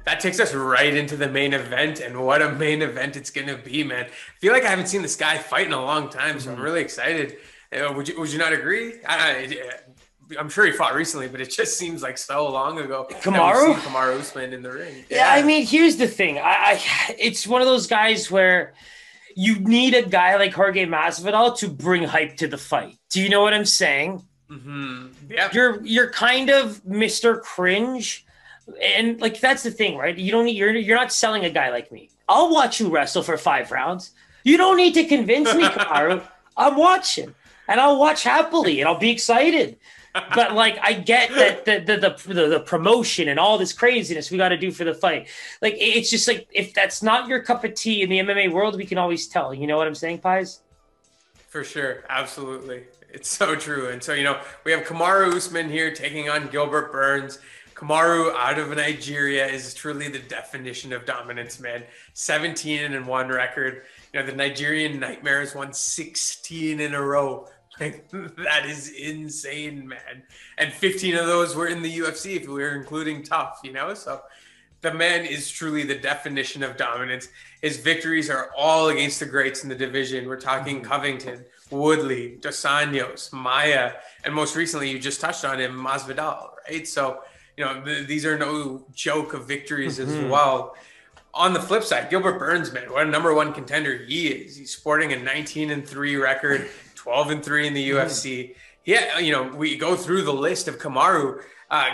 that takes us right into the main event, and what a main event it's going to be, man. I feel like I haven't seen this guy fight in a long time, so I'm really excited. Would you not agree? I'm sure he fought recently, but it just seems like so long ago that we've Kamaru? seen Kamaru Usman in the ring. Yeah, I mean, here's the thing. It's one of those guys where you need a guy like Jorge Masvidal to bring hype to the fight. Do you know what I'm saying? Yeah. You're kind of Mr. Cringe, and like that's the thing, right? You don't need you're not selling a guy like me. I'll watch you wrestle for 5 rounds. You don't need to convince me, Kamaru. I'm watching, and I'll watch happily, and I'll be excited. But like I get that the promotion and all this craziness we got to do for the fight. Like it's just like if that's not your cup of tea in the MMA world, we can always tell. You know what I'm saying, Pies? For sure. Absolutely. It's so true. And so, we have Kamaru Usman here taking on Gilbert Burns. Kamaru out of Nigeria is truly the definition of dominance, man. 17-1 record. The Nigerian Nightmare has won 16 in a row. Like, that is insane, man. And 15 of those were in the UFC if we were including tough, So the man is truly the definition of dominance. His victories are all against the greats in the division. We're talking Covington, Woodley, Dos Anjos, Maia, and most recently, you just touched on him, Masvidal, right? So, these are no joke of victories as well. On the flip side, Gilbert Burns, man, what a number one contender he is. He's sporting a 19-3 record, 12-3 in the UFC. Yeah, we go through the list of Kamaru.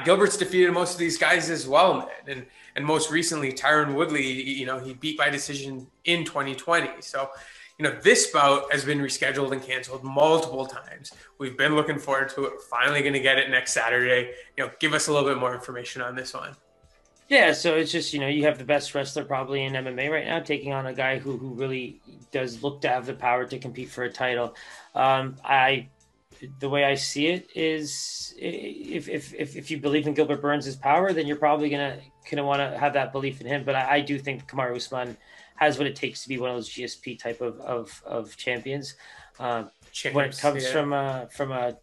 Gilbert's defeated most of these guys as well, man. And most recently, Tyron Woodley, he beat by decision in 2020. So, this bout has been rescheduled and canceled multiple times. We've been looking forward to it. We're finally going to get it next Saturday. Give us a little bit more information on this one. Yeah, so it's just, you have the best wrestler probably in MMA right now taking on a guy who really does look to have the power to compete for a title. The way I see it is if you believe in Gilbert Burns' power, then you're probably gonna want to have that belief in him. But I do think Kamaru Usman has what it takes to be one of those GSP type of champions. When it comes from a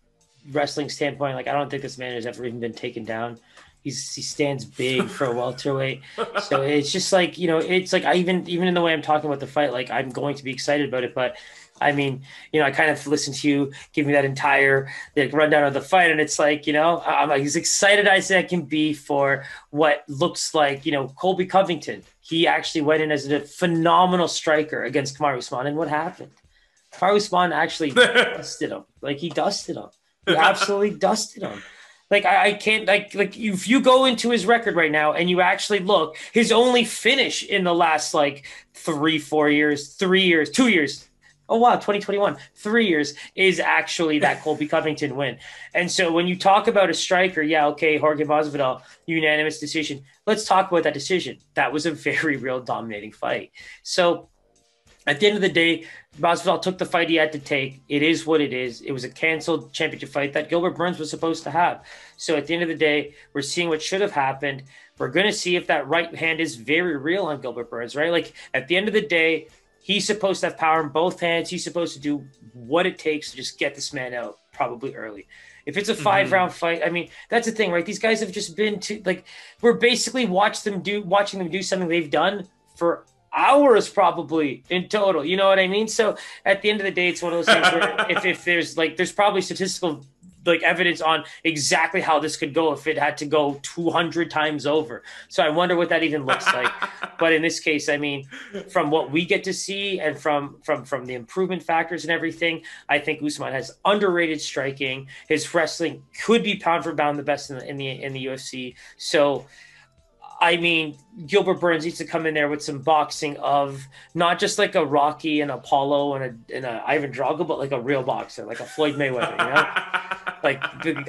wrestling standpoint, like I don't think this man has ever even been taken down. He stands big for a welterweight. So it's just like, it's like even in the way I'm talking about the fight, like I'm going to be excited about it. But I mean, I kind of listened to you give me that entire rundown of the fight. And it's like, I'm like as excited as I can be for what looks like, Colby Covington. He actually went in as a phenomenal striker against Kamaru Usman. And what happened? Kamaru Usman actually dusted him. Like he dusted him. He absolutely dusted him. Like I can't like if you go into his record right now and you actually look, his only finish in the last like 3 years, 2 years. Oh wow, 2021, 3 years is actually that Colby Covington win. And so when you talk about a striker, yeah, okay, Jorge Masvidal, unanimous decision. Let's talk about that decision. That was a very real dominating fight. So at the end of the day, Masvidal took the fight he had to take. It is what it is. It was a canceled championship fight that Gilbert Burns was supposed to have. So at the end of the day, we're seeing what should have happened. We're going to see if that right hand is very real on Gilbert Burns, right? Like at the end of the day, he's supposed to have power in both hands. He's supposed to do what it takes to just get this man out probably early. If it's a 5-round fight, I mean, that's the thing, right? These guys have just been we're basically watching them do something they've done for hours probably in total. You know what I mean? So at the end of the day, it's one of those things where if there's probably statistical evidence on exactly how this could go if it had to go 200 times over. So I wonder what that even looks like. But in this case, I mean, from what we get to see and from the improvement factors and everything, I think Usman has underrated striking. His wrestling could be pound for pound the best in the UFC. So I mean, Gilbert Burns needs to come in there with some boxing of not just like a Rocky and Apollo and a Ivan Drago, but like a real boxer, like a Floyd Mayweather,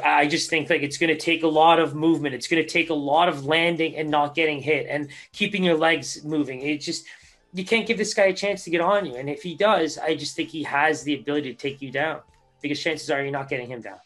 I just think it's going to take a lot of movement. It's going to take a lot of landing and not getting hit and keeping your legs moving. You can't give this guy a chance to get on you. And if he does, I just think he has the ability to take you down because chances are you're not getting him down.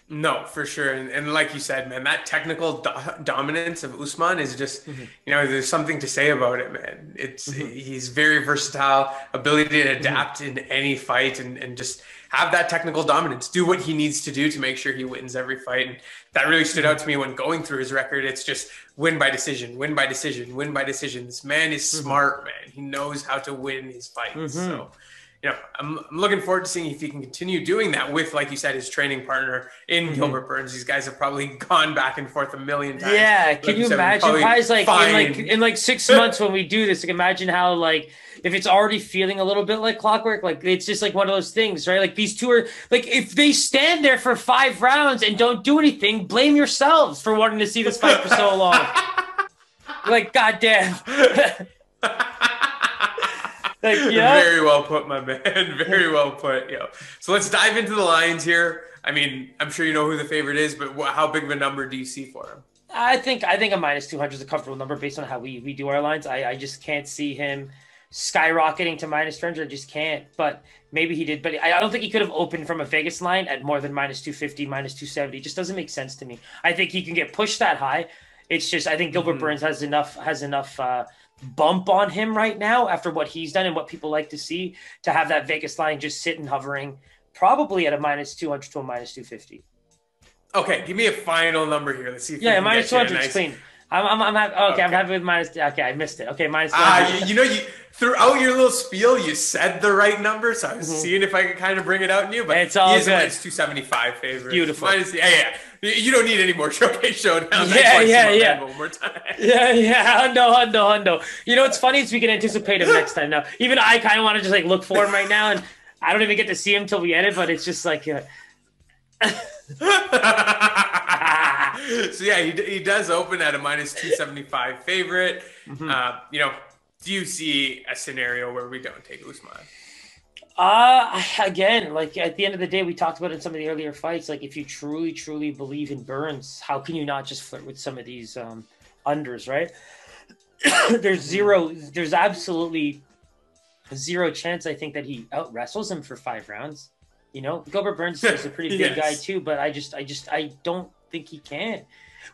No, for sure. And like you said, man, that technical dominance of Usman is just, there's something to say about it, man. He's very versatile, ability to adapt in any fight and just have that technical dominance, do what he needs to do to make sure he wins every fight. And that really stood out to me when going through his record. It's just win by decision, win by decision, win by decision. This man is smart, man. He knows how to win his fights. So, you know, I'm looking forward to seeing if he can continue doing that with, like you said, his training partner in Gilbert Burns. These guys have probably gone back and forth a million times. Yeah, can you imagine, guys? Like in 6 months when we do this, like imagine how like if it's already feeling a little bit like clockwork, like it's just like one of those things, right? Like these two are like if they stand there for 5 rounds and don't do anything, blame yourselves for wanting to see this fight for so long. Like, goddamn. Like, yeah. Very well put, my man. Very well put. Yo. So let's dive into the lines here. I mean, I'm sure you know who the favorite is, but how big of a number do you see for him? I think a minus 200 is a comfortable number based on how we do our lines. I just can't see him skyrocketing to minus 300. I just can't. But maybe he did. But I don't think he could have opened from a Vegas line at more than minus 250, minus 270. It just doesn't make sense to me. I think he can get pushed that high. It's just I think Gilbert Burns has enough bump on him right now after what he's done and what people like to see to have that Vegas line just sitting hovering probably at a minus 200 to a minus 250. Okay, give me a final number here. Let's see if minus 200 is clean. I'm happy with minus. Okay, I missed it. Okay, minus 200. You throughout your little spiel, you said the right number, so I was seeing if I could kind of bring it out in you. But it's all good. Minus 275 favorite. Beautiful. Yeah. You don't need any more showcase showdown. Yeah. One more time. Yeah. Hundo. You know what's funny is we can anticipate him next time. Now, even I kind of want to just like look for him right now, and I don't even get to see him till we edit. But it's just like. So yeah, he does open at a minus 275 favorite. You know, do you see a scenario where we don't take Usman? Again, like at the end of the day, we talked about it in some of the earlier fights. Like if you truly believe in Burns, how can you not just flirt with some of these unders, right? There's absolutely zero chance I think that he out wrestles him for 5 rounds. You know, Gilbert Burns is a pretty big guy too, but I don't think he can.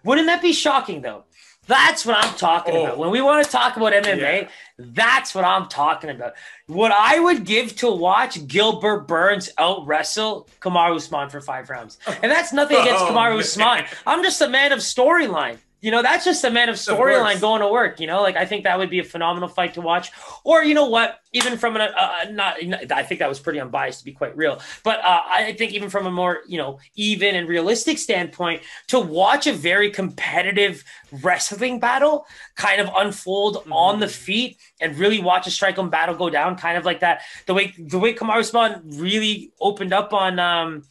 Wouldn't that be shocking though? That's what I'm talking about. When we want to talk about MMA, that's what I'm talking about. What I would give to watch Gilbert Burns out wrestle Kamaru Usman for 5 rounds. And that's nothing against Kamaru Usman. I'm just a man of storyline. You know, that's just a man of storyline going to work. You know, like I think that would be a phenomenal fight to watch. Or you know what? Even from I think that was pretty unbiased to be quite real. But I think even from a more even and realistic standpoint, to watch a very competitive wrestling battle kind of unfold on the feet and really watch a strike-on battle go down, kind of like that. The way Kamaru Usman really opened up on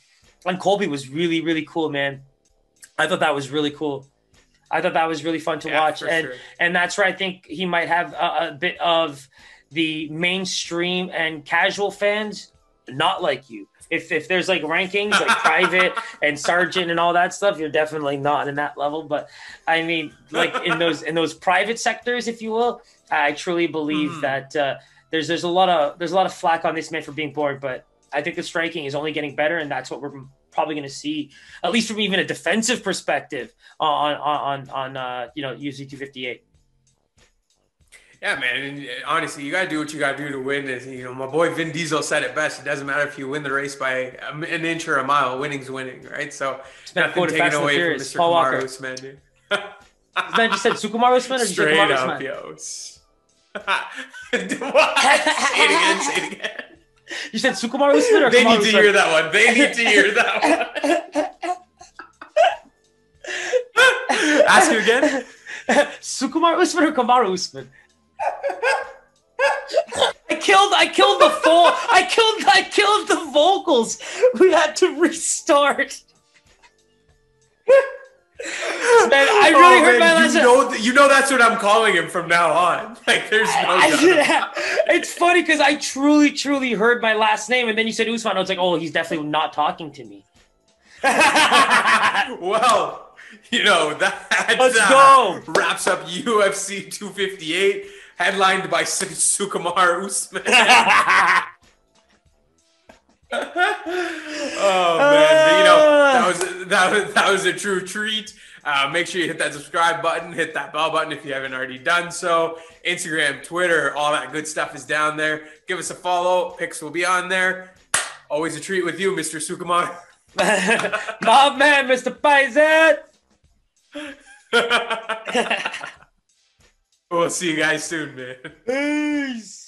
Colby was really cool, man. I thought that was really cool. I thought that was really fun to watch. And that's where I think he might have a bit of the mainstream and casual fans not like you. If there's like rankings like private and sergeant and all that stuff, you're definitely not in that level. But I mean, like in those private sectors, if you will, I truly believe that there's a lot of flack on this man for being boring, but I think the striking is only getting better, and that's what we're probably going to see, at least from even a defensive perspective, on UFC 258. Yeah, man. And honestly, you got to do what you got to do to win. My boy Vin Diesel said it best. It doesn't matter if you win the race by an inch or a mile. Winning's winning, right? So nothing taken away from Mr. Kamaru Usman, dude. This man just said Kamaru Usman or straight Kamaru up, Usman? Yo. What? Say it again. You said Kamaru Usman or They Kamaru need to Usman? hear that one. They need to hear that one. Ask you again. Kamaru Usman or Kamaru Usman? I killed the full. I killed the vocals. We had to restart. Man, I really heard my last. You know that's what I'm calling him from now on. Like, there's no doubt. It's funny because I truly heard my last name, and then you said Usman. I was like, oh, he's definitely not talking to me. Well, that Let's go. Wraps up UFC 258, headlined by Kamaru Usman. Oh man, that was a true treat. Make sure you hit that subscribe button, hit that bell button if you haven't already done so. Instagram, Twitter, all that good stuff is down there. Give us a follow. Pics will be on there. Always a treat with you, Mr. Sukumaru. My man, Mr. Bison. We'll see you guys soon, man. Peace.